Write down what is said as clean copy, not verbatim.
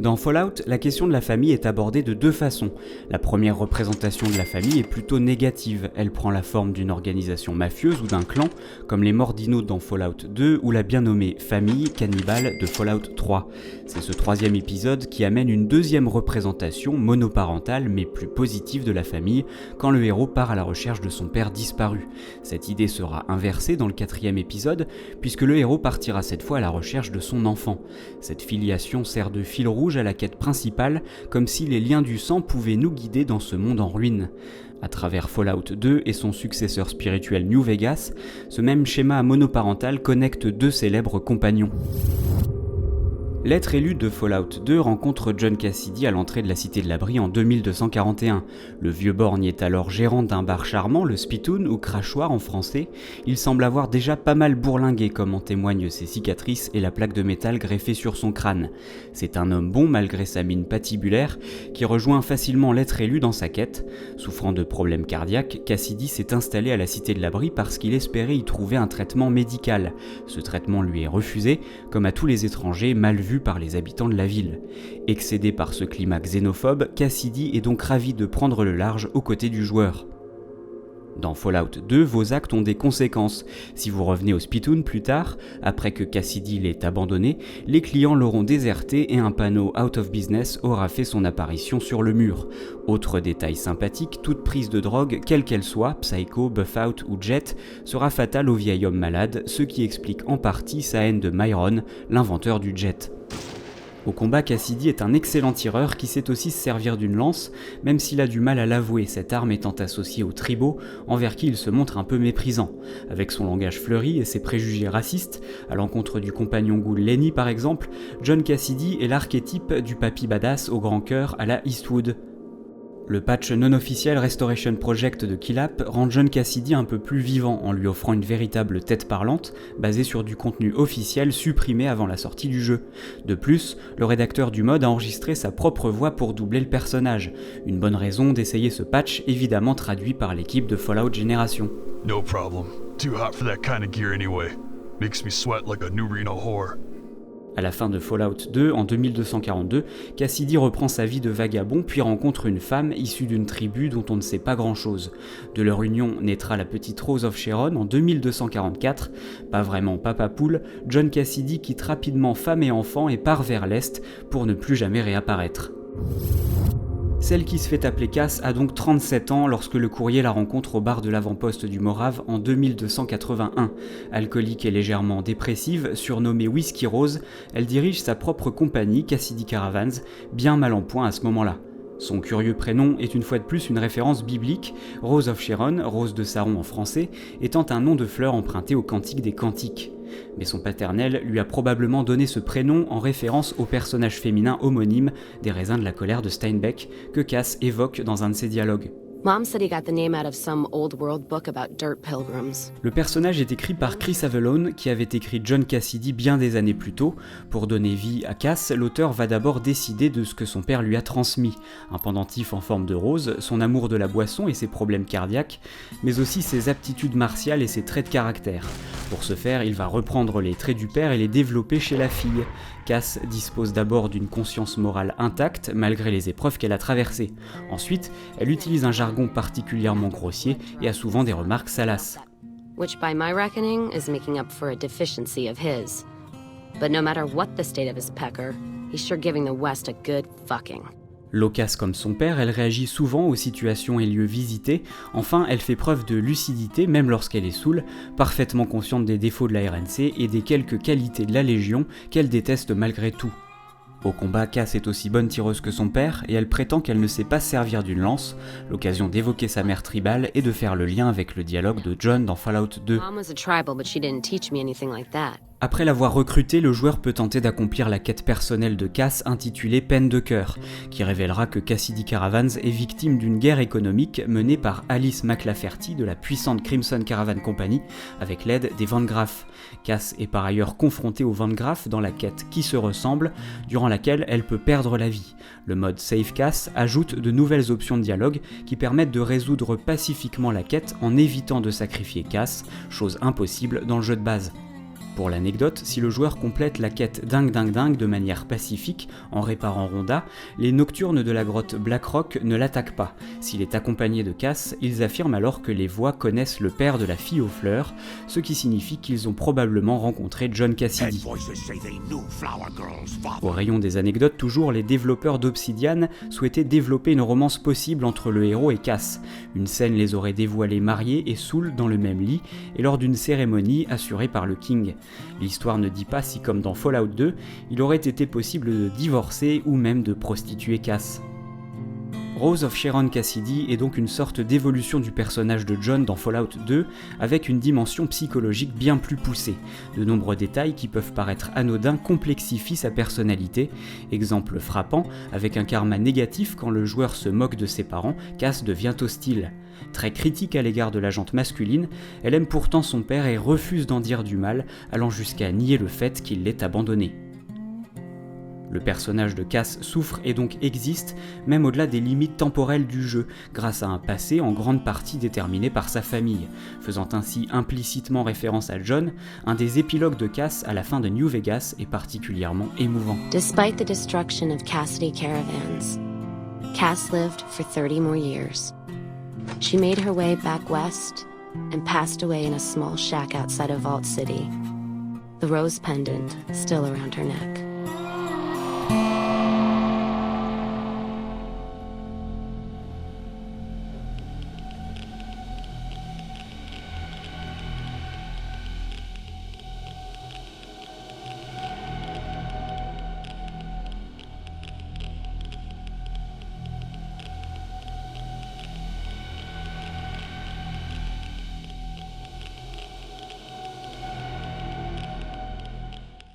Dans Fallout, la question de la famille est abordée de deux façons. La première représentation de la famille est plutôt négative, elle prend la forme d'une organisation mafieuse ou d'un clan, comme les Mordino dans Fallout 2 ou la bien nommée famille cannibale de Fallout 3. C'est ce troisième épisode qui amène une deuxième représentation monoparentale mais plus positive de la famille, quand le héros part à la recherche de son père disparu. Cette idée sera inversée dans le quatrième épisode, puisque le héros partira cette fois à la recherche de son enfant. Cette filiation sert de fil rouge à la quête principale, comme si les liens du sang pouvaient nous guider dans ce monde en ruine. À travers Fallout 2 et son successeur spirituel New Vegas, ce même schéma monoparental connecte deux célèbres compagnons. L'être élu de Fallout 2 rencontre John Cassidy à l'entrée de la Cité de l'Abri en 2241. Le vieux borgne est alors gérant d'un bar charmant, le Spittoon ou Crachoir en français. Il semble avoir déjà pas mal bourlingué, comme en témoignent ses cicatrices et la plaque de métal greffée sur son crâne. C'est un homme bon malgré sa mine patibulaire, qui rejoint facilement l'être élu dans sa quête. Souffrant de problèmes cardiaques, Cassidy s'est installé à la Cité de l'Abri parce qu'il espérait y trouver un traitement médical. Ce traitement lui est refusé, comme à tous les étrangers mal vus par les habitants de la ville. Excédé par ce climat xénophobe, Cassidy est donc ravi de prendre le large aux côtés du joueur. Dans Fallout 2, vos actes ont des conséquences. Si vous revenez au Spittoon plus tard, après que Cassidy l'ait abandonné, les clients l'auront déserté et un panneau Out of Business aura fait son apparition sur le mur. Autre détail sympathique, toute prise de drogue, quelle qu'elle soit, Psycho, Buffout ou Jet, sera fatale au vieil homme malade, ce qui explique en partie sa haine de Myron, l'inventeur du jet. Au combat, Cassidy est un excellent tireur qui sait aussi se servir d'une lance, même s'il a du mal à l'avouer, cette arme étant associée aux tribaux, envers qui il se montre un peu méprisant. Avec son langage fleuri et ses préjugés racistes, à l'encontre du compagnon ghoul Lenny par exemple, John Cassidy est l'archétype du papy badass au grand cœur à la Eastwood. Le patch non officiel Restoration Project de Killap rend John Cassidy un peu plus vivant en lui offrant une véritable tête parlante basée sur du contenu officiel supprimé avant la sortie du jeu. De plus, le rédacteur du mod a enregistré sa propre voix pour doubler le personnage. Une bonne raison d'essayer ce patch évidemment traduit par l'équipe de Fallout Génération. No problem. Too hot for that kind of gear anyway. Makes me sweat like a new Reno whore. À la fin de Fallout 2, en 2242, Cassidy reprend sa vie de vagabond puis rencontre une femme issue d'une tribu dont on ne sait pas grand-chose. De leur union naîtra la petite Rose of Sharon en 2244. Pas vraiment papa poule, John Cassidy quitte rapidement femme et enfant et part vers l'est pour ne plus jamais réapparaître. Celle qui se fait appeler Cass a donc 37 ans lorsque le courrier la rencontre au bar de l'avant-poste du Morave en 2281. Alcoolique et légèrement dépressive, surnommée Whiskey Rose, elle dirige sa propre compagnie, Cassidy Caravans, bien mal en point à ce moment-là. Son curieux prénom est une fois de plus une référence biblique, Rose of Sharon, Rose de Saron en français, étant un nom de fleur emprunté au Cantique des Cantiques. Mais son paternel lui a probablement donné ce prénom en référence au personnage féminin homonyme des Raisins de la colère de Steinbeck que Cass évoque dans un de ses dialogues. Mom said he got the name out of some old world book about dirt pilgrims. Le personnage est écrit par Chris Avellone, qui avait écrit John Cassidy bien des années plus tôt. Pour donner vie à Cass, l'auteur va d'abord décider de ce que son père lui a transmis. Un pendentif en forme de rose, son amour de la boisson et ses problèmes cardiaques, mais aussi ses aptitudes martiales et ses traits de caractère. Pour ce faire, il va reprendre les traits du père et les développer chez la fille. Cass dispose d'abord d'une conscience morale intacte, malgré les épreuves qu'elle a traversées. Ensuite, elle utilise un jargon particulièrement grossier et a souvent des remarques salaces. Which by my reckoning is making up for a deficiency of his. But no matter what the state of his pecker, he's sure giving the West a good fucking. Loquace comme son père, elle réagit souvent aux situations et lieux visités. Enfin, elle fait preuve de lucidité, même lorsqu'elle est saoule, parfaitement consciente des défauts de la RNC et des quelques qualités de la Légion qu'elle déteste malgré tout. Au combat, Cass est aussi bonne tireuse que son père et elle prétend qu'elle ne sait pas servir d'une lance, l'occasion d'évoquer sa mère tribale et de faire le lien avec le dialogue de John dans Fallout 2. Mom was a tribal, but she didn't teach me anything like that. Après l'avoir recruté, le joueur peut tenter d'accomplir la quête personnelle de Cass intitulée Peine de cœur, qui révélera que Cassidy Caravans est victime d'une guerre économique menée par Alice McLaferty de la puissante Crimson Caravan Company avec l'aide des Van Graff. Cass est par ailleurs confrontée aux Van Graff dans la quête Qui se ressemble, durant laquelle elle peut perdre la vie. Le mode Save Cass ajoute de nouvelles options de dialogue qui permettent de résoudre pacifiquement la quête en évitant de sacrifier Cass, chose impossible dans le jeu de base. Pour l'anecdote, si le joueur complète la quête Ding Ding Ding de manière pacifique, en réparant Rhonda, les nocturnes de la grotte Blackrock ne l'attaquent pas. S'il est accompagné de Cass, ils affirment alors que les voix connaissent le père de la fille aux fleurs, ce qui signifie qu'ils ont probablement rencontré John Cassidy. Au rayon des anecdotes toujours, les développeurs d'Obsidian souhaitaient développer une romance possible entre le héros et Cass. Une scène les aurait dévoilés mariés et saouls dans le même lit, et lors d'une cérémonie assurée par le King. L'histoire ne dit pas si, comme dans Fallout 2, il aurait été possible de divorcer ou même de prostituer Cass. Rose of Sharon Cassidy est donc une sorte d'évolution du personnage de John dans Fallout 2, avec une dimension psychologique bien plus poussée. De nombreux détails qui peuvent paraître anodins complexifient sa personnalité. Exemple frappant, avec un karma négatif quand le joueur se moque de ses parents, Cass devient hostile. Très critique à l'égard de la jante masculine, elle aime pourtant son père et refuse d'en dire du mal, allant jusqu'à nier le fait qu'il l'ait abandonné. Le personnage de Cass souffre et donc existe, même au-delà des limites temporelles du jeu, grâce à un passé en grande partie déterminé par sa famille, faisant ainsi implicitement référence à John. Un des épilogues de Cass à la fin de New Vegas est particulièrement émouvant. Despite the destruction of Cassidy Caravans, Cass lived for 30 more years. She made her way back west and passed away in a small shack outside of Vault City, the rose pendant still around her neck.